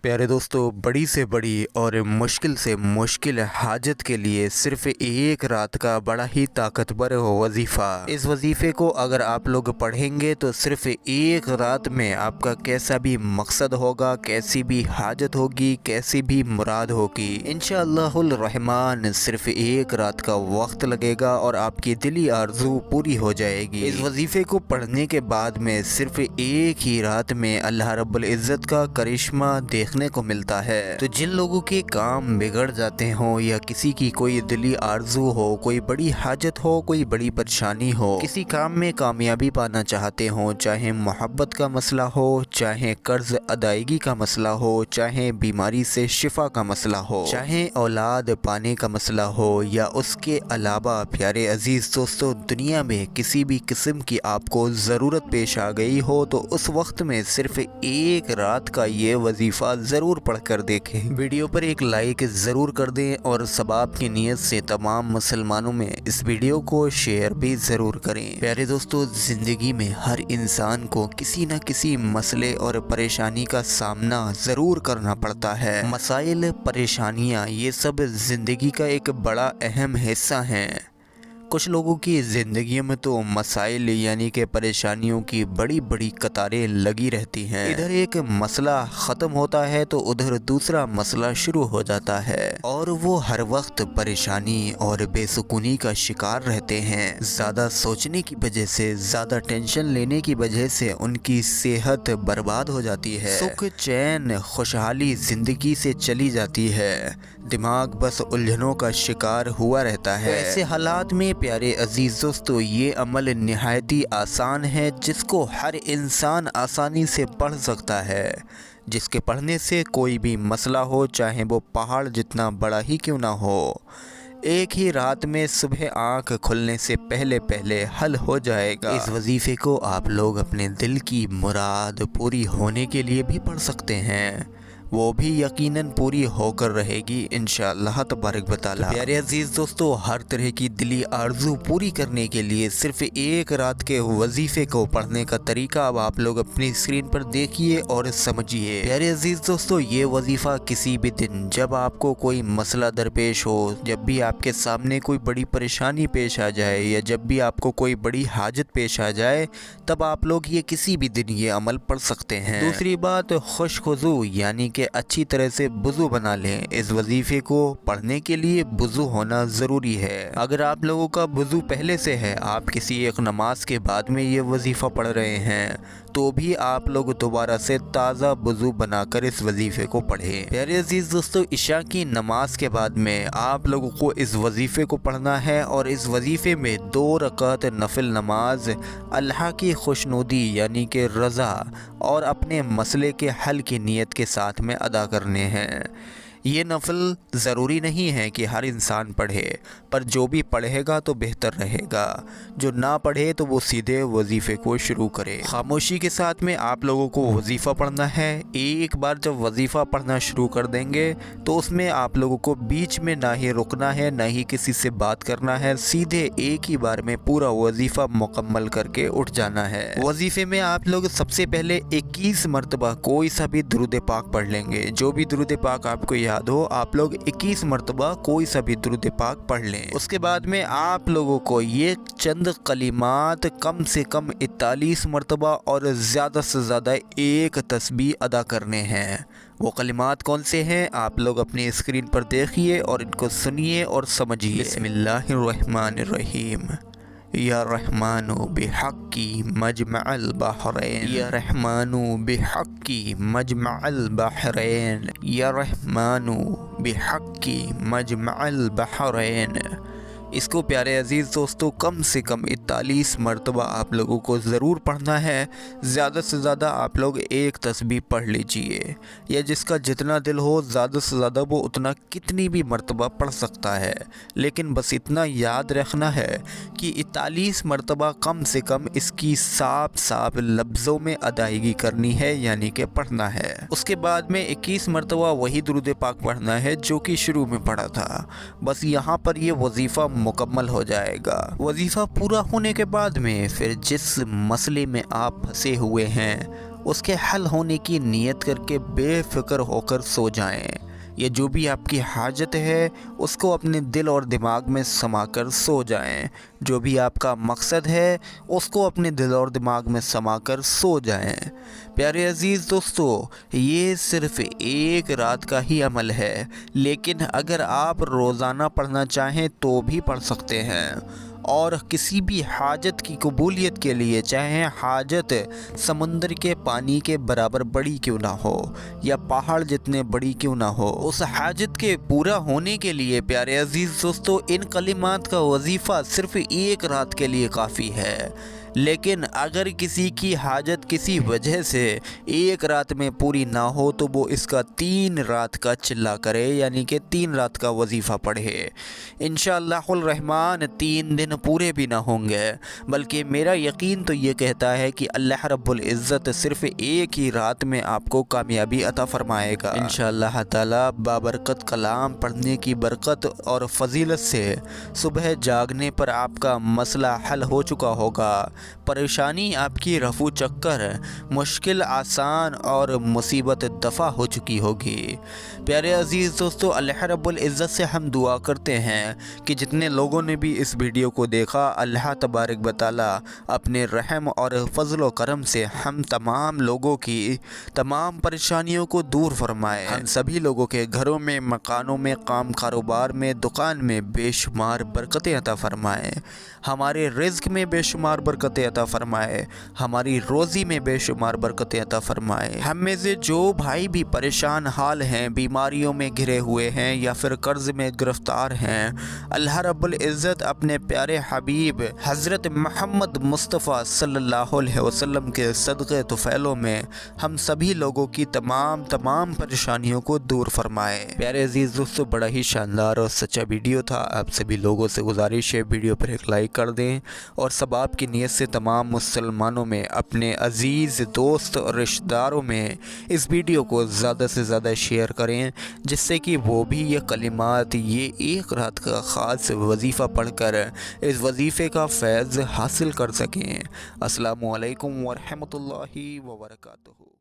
پیارے دوستو، بڑی سے بڑی اور مشکل سے مشکل حاجت کے لیے صرف ایک رات کا بڑا ہی طاقتور وظیفہ۔ اس وظیفے کو اگر آپ لوگ پڑھیں گے تو صرف ایک رات میں آپ کا کیسا بھی مقصد ہوگا، کیسی بھی حاجت ہوگی، کیسی بھی مراد ہوگی، انشاءاللہ الرحمن صرف ایک رات کا وقت لگے گا اور آپ کی دلی آرزو پوری ہو جائے گی۔ اس وظیفے کو پڑھنے کے بعد میں صرف ایک ہی رات میں اللہ رب العزت کا کرشمہ دیکھنے کو ملتا ہے۔ تو جن لوگوں کے کام بگڑ جاتے ہوں یا کسی کی کوئی دلی آرزو ہو، کوئی بڑی حاجت ہو، کوئی بڑی پریشانی ہو، کسی کام میں کامیابی پانا چاہتے ہوں، چاہے محبت کا مسئلہ ہو، چاہے قرض ادائیگی کا مسئلہ ہو، چاہے بیماری سے شفا کا مسئلہ ہو، چاہے اولاد پانے کا مسئلہ ہو، یا اس کے علاوہ پیارے عزیز دوستو دنیا میں کسی بھی قسم کی آپ کو ضرورت پیش آ گئی ہو تو اس وقت میں صرف ایک رات کا یہ وظیفہ ضرور پڑھ کر دیکھیں۔ ویڈیو پر ایک لائک ضرور کر دیں اور ثواب کی نیت سے تمام مسلمانوں میں اس ویڈیو کو شیئر بھی ضرور کریں۔ پیارے دوستو، زندگی میں ہر انسان کو کسی نہ کسی مسئلے اور پریشانی کا سامنا ضرور کرنا پڑتا ہے۔ مسائل، پریشانیاں، یہ سب زندگی کا ایک بڑا اہم حصہ ہیں۔ کچھ لوگوں کی زندگیوں میں تو مسائل یعنی کہ پریشانیوں کی بڑی بڑی قطاریں لگی رہتی ہیں۔ ادھر ایک مسئلہ ختم ہوتا ہے تو ادھر دوسرا مسئلہ شروع ہو جاتا ہے اور وہ ہر وقت پریشانی اور بے سکونی کا شکار رہتے ہیں۔ زیادہ سوچنے کی وجہ سے، زیادہ ٹینشن لینے کی وجہ سے ان کی صحت برباد ہو جاتی ہے، سکھ چین خوشحالی زندگی سے چلی جاتی ہے، دماغ بس الجھنوں کا شکار ہوا رہتا ہے۔ ایسے حالات میں پیارے عزیز دوستو یہ عمل نہایت ہی آسان ہے جس کو ہر انسان آسانی سے پڑھ سکتا ہے، جس کے پڑھنے سے کوئی بھی مسئلہ ہو چاہے وہ پہاڑ جتنا بڑا ہی کیوں نہ ہو، ایک ہی رات میں صبح آنکھ کھلنے سے پہلے حل ہو جائے گا۔ اس وظیفے کو آپ لوگ اپنے دل کی مراد پوری ہونے کے لیے بھی پڑھ سکتے ہیں، وہ بھی یقیناً پوری ہو کر رہے گی انشاءاللہ تبارک و تعالی۔ پیارے عزیز دوستو، ہر طرح کی دلی آرزو پوری کرنے کے لیے صرف ایک رات کے وظیفے کو پڑھنے کا طریقہ اب آپ لوگ اپنی اسکرین پر دیکھیے اور سمجھیے۔ پیارے عزیز دوستو، یہ وظیفہ کسی بھی دن جب آپ کو کوئی مسئلہ درپیش ہو، جب بھی آپ کے سامنے کوئی بڑی پریشانی پیش آ جائے یا جب بھی آپ کو کوئی بڑی حاجت پیش آ جائے، تب آپ لوگ یہ کسی بھی دن یہ عمل پڑھ سکتے ہیں۔ دوسری بات، خوش خضو یعنی کہ اچھی طرح سے وضو بنا لیں۔ اس وظیفے کو پڑھنے کے لیے وضو ہونا ضروری ہے۔ اگر آپ لوگوں کا وضو پہلے سے ہے، آپ کسی ایک نماز کے بعد میں یہ وظیفہ پڑھ رہے ہیں، تو بھی آپ لوگ دوبارہ سے تازہ وضو بنا کر اس وظیفے کو پڑھیں۔ پیارے عزیز دوستو، عشاء کی نماز کے بعد میں آپ لوگوں کو اس وظیفے کو پڑھنا ہے اور اس وظیفے میں 2 رکعت نفل نماز اللہ کی خوشنودی یعنی کہ رضا اور اپنے مسئلے کے حل کی نیت کے ساتھ میں ادا کرنے ہیں۔ یہ نفل ضروری نہیں ہے کہ ہر انسان پڑھے، پر جو بھی پڑھے گا تو بہتر رہے گا، جو نہ پڑھے تو وہ سیدھے وظیفے کو شروع کرے۔ خاموشی کے ساتھ میں آپ لوگوں کو وظیفہ پڑھنا ہے۔ ایک بار جب وظیفہ پڑھنا شروع کر دیں گے تو اس میں آپ لوگوں کو بیچ میں نہ ہی رکنا ہے، نہ ہی کسی سے بات کرنا ہے، سیدھے ایک ہی بار میں پورا وظیفہ مکمل کر کے اٹھ جانا ہے۔ وظیفے میں آپ لوگ سب سے پہلے 21 مرتبہ کوئی سا بھی درود پاک پڑھ لیں گے۔ جو بھی درود پاک آپ کو یاد ہو، آپ لوگ 21 مرتبہ کوئی سا بھی درود پاک پڑھ لیں۔ اس کے بعد میں آپ لوگوں کو یہ چند کلمات کم سے کم 41 مرتبہ اور زیادہ سے زیادہ ایک تسبیح ادا کرنے ہیں۔ وہ کلمات کون سے ہیں آپ لوگ اپنی اسکرین پر دیکھیے اور ان کو سنیے اور سمجھیے۔ بسم اللہ الرحمن الرحیم۔ یا رحمن بحقی مجمع البحرین، یا رحمن بحقی مجمع البحرین، یا رحمن بحقی مجمع البحرین۔ اس کو پیارے عزیز دوستو کم سے کم 41 مرتبہ آپ لوگوں کو ضرور پڑھنا ہے۔ زیادہ سے زیادہ آپ لوگ ایک تسبیح پڑھ لیجئے، یا جس کا جتنا دل ہو زیادہ سے زیادہ وہ اتنا کتنی بھی مرتبہ پڑھ سکتا ہے، لیکن بس اتنا یاد رکھنا ہے کہ 41 مرتبہ کم سے کم اس کی صاف لفظوں میں ادائیگی کرنی ہے، یعنی کہ پڑھنا ہے۔ اس کے بعد میں 21 مرتبہ وہی درود پاک پڑھنا ہے جو کہ شروع میں پڑھا تھا۔ بس یہاں پر یہ وظیفہ مکمل ہو جائے گا۔ وظیفہ پورا ہونے کے بعد میں پھر جس مسئلے میں آپ پھنسے ہوئے ہیں اس کے حل ہونے کی نیت کر کے بے فکر ہو کر سو جائیں۔ یہ جو بھی آپ کی حاجت ہے اس کو اپنے دل اور دماغ میں سما کر سو جائیں۔ جو بھی آپ کا مقصد ہے اس کو اپنے دل اور دماغ میں سما کر سو جائیں۔ پیارے عزیز دوستو، یہ صرف ایک رات کا ہی عمل ہے، لیکن اگر آپ روزانہ پڑھنا چاہیں تو بھی پڑھ سکتے ہیں، اور کسی بھی حاجت کی قبولیت کے لیے، چاہے حاجت سمندر کے پانی کے برابر بڑی کیوں نہ ہو یا پہاڑ جتنے بڑی کیوں نہ ہو، اس حاجت کے پورا ہونے کے لیے پیارے عزیز دوستو ان کلمات کا وظیفہ صرف ایک رات کے لیے کافی ہے۔ لیکن اگر کسی کی حاجت کسی وجہ سے ایک رات میں پوری نہ ہو تو وہ اس کا 3 رات کا چلا کرے، یعنی کہ 3 رات کا وظیفہ پڑھے۔ انشاءاللہ الرحمن 3 دن پورے بھی نہ ہوں گے، بلکہ میرا یقین تو یہ کہتا ہے کہ اللہ رب العزت صرف ایک ہی رات میں آپ کو کامیابی عطا فرمائے گا۔ انشاءاللہ تعالی بابرکت کلام پڑھنے کی برکت اور فضیلت سے صبح جاگنے پر آپ کا مسئلہ حل ہو چکا ہوگا، پریشانی آپ کی رفع چکر، مشکل آسان اور مصیبت دفع ہو چکی ہوگی۔ پیارے عزیز دوستو، اللہ رب العزت سے ہم دعا کرتے ہیں کہ جتنے لوگوں نے بھی اس ویڈیو کو دیکھا، اللہ تبارک و تعالی اپنے رحم اور فضل و کرم سے ہم تمام لوگوں کی تمام پریشانیوں کو دور فرمائے، ہم سبھی لوگوں کے گھروں میں، مکانوں میں، کام کاروبار میں، دکان میں بے شمار برکتیں عطا فرمائے، ہمارے رزق میں بے شمار برکتیں عطا فرمائے، ہماری روزی میں بے شمار برکتیں عطا فرمائے۔ ہم میں سے جو بھائی بھی پریشان حال ہیں، بیماریوں میں گھرے ہوئے ہیں یا پھر قرض میں گرفتار ہیں، اللہ رب العزت اپنے پیارے حبیب حضرت محمد مصطفیٰ صلی اللہ علیہ وسلم کے صدقے طفیلوں میں ہم سبھی لوگوں کی تمام پریشانیوں کو دور فرمائے۔ پیارے عزیز دوستو، بڑا ہی شاندار اور سچا ویڈیو تھا۔ آپ سبھی لوگوں سے گزارش ہے ویڈیو پر ایک لائک کر دیں، اور ثواب کی نیت سے تمام مسلمانوں میں، اپنے عزیز دوست اور رشتہ داروں میں اس ویڈیو کو زیادہ سے زیادہ شیئر کریں، جس سے کہ وہ بھی یہ کلمات، یہ ایک رات کا خاص وظیفہ پڑھ کر اس وظیفے کا فیض حاصل کر سکیں۔ السلام علیکم ورحمۃ اللہ وبرکاتہ۔